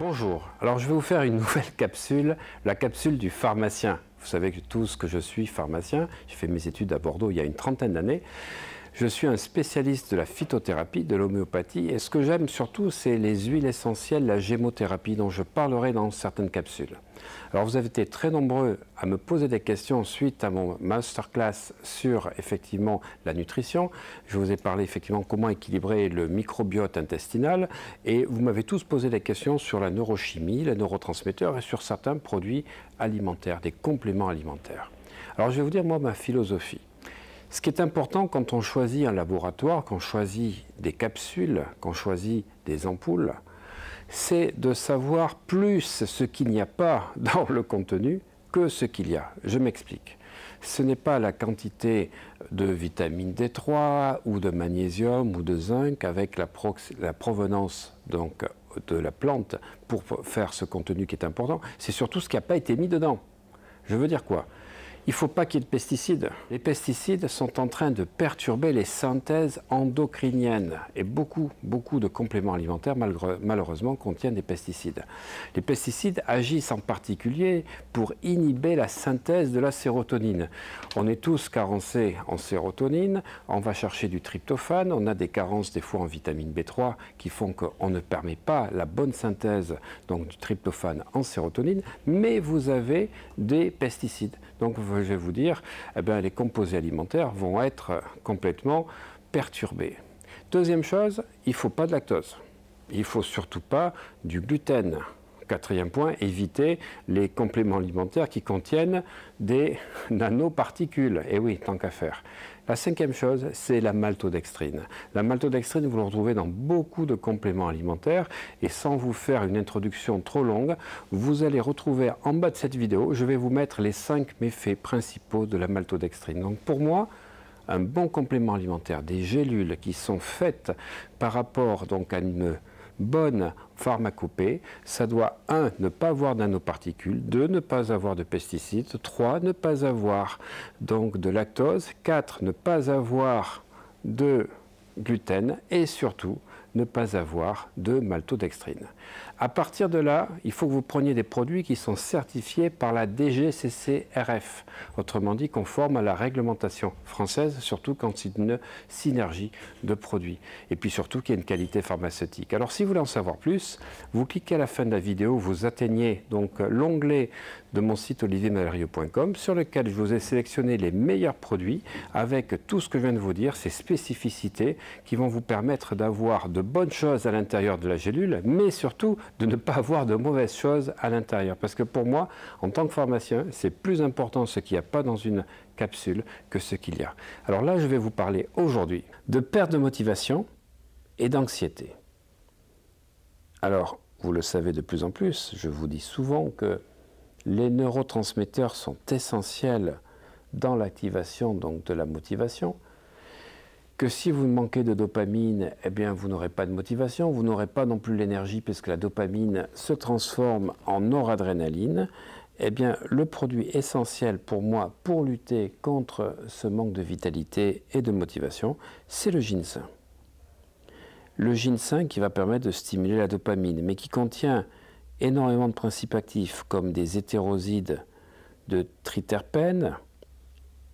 Bonjour, alors je vais vous faire une nouvelle capsule, la capsule du pharmacien. Vous savez tous que je suis pharmacien, j'ai fait mes études à Bordeaux il y a une trentaine d'années. Je suis un spécialiste de la phytothérapie, de l'homéopathie, et ce que j'aime surtout, c'est les huiles essentielles, la gémothérapie, dont je parlerai dans certaines capsules. Alors vous avez été très nombreux à me poser des questions suite à mon masterclass sur effectivement la nutrition. Je vous ai parlé effectivement comment équilibrer le microbiote intestinal, et vous m'avez tous posé des questions sur la neurochimie, les neurotransmetteurs et sur certains produits alimentaires, des compléments alimentaires. Alors je vais vous dire moi ma philosophie. Ce qui est important quand on choisit un laboratoire, quand on choisit des capsules, quand on choisit des ampoules, c'est de savoir plus ce qu'il n'y a pas dans le contenu que ce qu'il y a. Je m'explique. Ce n'est pas la quantité de vitamine D3 ou de magnésium ou de zinc avec la provenance donc, de la plante pour faire ce contenu qui est important. C'est surtout ce qui n'a pas été mis dedans. Je veux dire quoi ? Il ne faut pas qu'il y ait de pesticides. Les pesticides sont en train de perturber les synthèses endocriniennes et beaucoup de compléments alimentaires malheureusement contiennent des pesticides. Les pesticides agissent en particulier pour inhiber la synthèse de la sérotonine. On est tous carencés en sérotonine, on va chercher du tryptophane, on a des carences des fois en vitamine B3 qui font qu'on ne permet pas la bonne synthèse donc, du tryptophane en sérotonine, mais vous avez des pesticides. Donc je vais vous dire, eh bien, les composés alimentaires vont être complètement perturbés. Deuxième chose, il ne faut pas de lactose. Il ne faut surtout pas du gluten. Quatrième point, éviter les compléments alimentaires qui contiennent des nanoparticules. Et oui, tant qu'à faire. La cinquième chose, c'est la maltodextrine. La maltodextrine, vous la retrouvez dans beaucoup de compléments alimentaires. Et sans vous faire une introduction trop longue, vous allez retrouver en bas de cette vidéo, je vais vous mettre les 5 méfaits principaux de la maltodextrine. Donc pour moi, un bon complément alimentaire, des gélules qui sont faites par rapport donc, à une bonne pharmacopée, ça doit 1. Ne pas avoir de nanoparticules, 2. Ne pas avoir de pesticides, 3. Ne pas avoir donc de lactose, 4. Ne pas avoir de gluten et surtout ne pas avoir de maltodextrine. À partir de là, il faut que vous preniez des produits qui sont certifiés par la DGCCRF, autrement dit conformes à la réglementation française, surtout quand c'est une synergie de produits. Et puis surtout qu'il y a une qualité pharmaceutique. Alors si vous voulez en savoir plus, vous cliquez à la fin de la vidéo, vous atteignez donc l'onglet de mon site oliviermalheiro.com sur lequel je vous ai sélectionné les meilleurs produits avec tout ce que je viens de vous dire, ces spécificités qui vont vous permettre d'avoir de bonnes choses à l'intérieur de la gélule, mais surtout de ne pas avoir de mauvaises choses à l'intérieur. Parce que pour moi, en tant que pharmacien, c'est plus important ce qu'il n'y a pas dans une capsule que ce qu'il y a. Alors là, je vais vous parler aujourd'hui de perte de motivation et d'anxiété. Alors, vous le savez de plus en plus, je vous dis souvent que les neurotransmetteurs sont essentiels dans l'activation donc de la motivation, que si vous manquez de dopamine, eh bien vous n'aurez pas de motivation, vous n'aurez pas non plus l'énergie puisque la dopamine se transforme en noradrénaline. Eh bien le produit essentiel pour moi pour lutter contre ce manque de vitalité et de motivation, c'est le ginseng. Le ginseng qui va permettre de stimuler la dopamine, mais qui contient énormément de principes actifs comme des hétérosides de triterpènes,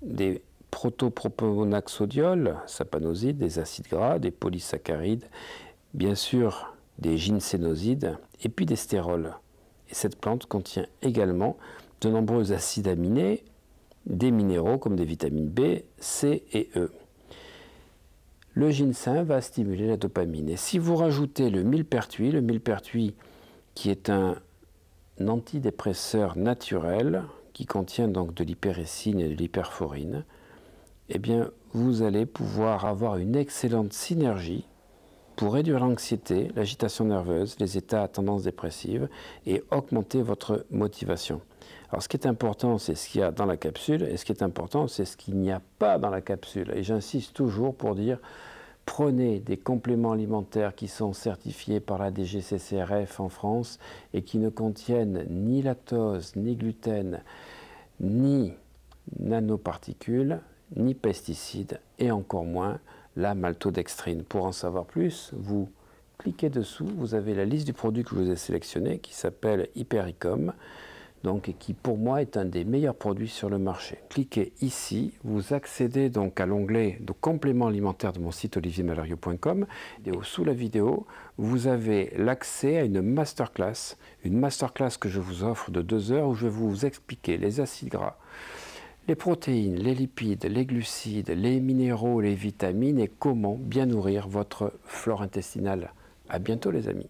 des protoproponaxodiols, saponosides, des acides gras, des polysaccharides, bien sûr des ginsénosides et puis des stérols. Et cette plante contient également de nombreux acides aminés, des minéraux comme des vitamines B, C et E. Le ginseng va stimuler la dopamine. Et si vous rajoutez le millepertuis qui est un antidépresseur naturel qui contient donc de l'hyperécine et de l'hyperforine, eh bien, vous allez pouvoir avoir une excellente synergie pour réduire l'anxiété, l'agitation nerveuse, les états à tendance dépressive et augmenter votre motivation. Alors, ce qui est important, c'est ce qu'il y a dans la capsule, et ce qui est important, c'est ce qu'il n'y a pas dans la capsule. Et j'insiste toujours pour dire, prenez des compléments alimentaires qui sont certifiés par la DGCCRF en France et qui ne contiennent ni lactose, ni gluten, ni nanoparticules, ni pesticides et encore moins la maltodextrine. Pour en savoir plus, vous cliquez dessous, vous avez la liste du produit que je vous ai sélectionné qui s'appelle Hypericom, donc, et qui pour moi est un des meilleurs produits sur le marché. Cliquez ici, vous accédez donc à l'onglet de compléments alimentaires de mon site oliviermalerio.com et sous la vidéo, vous avez l'accès à une masterclass que je vous offre de 2 heures où je vais vous expliquer les acides gras, les protéines, les lipides, les glucides, les minéraux, les vitamines et comment bien nourrir votre flore intestinale. À bientôt les amis.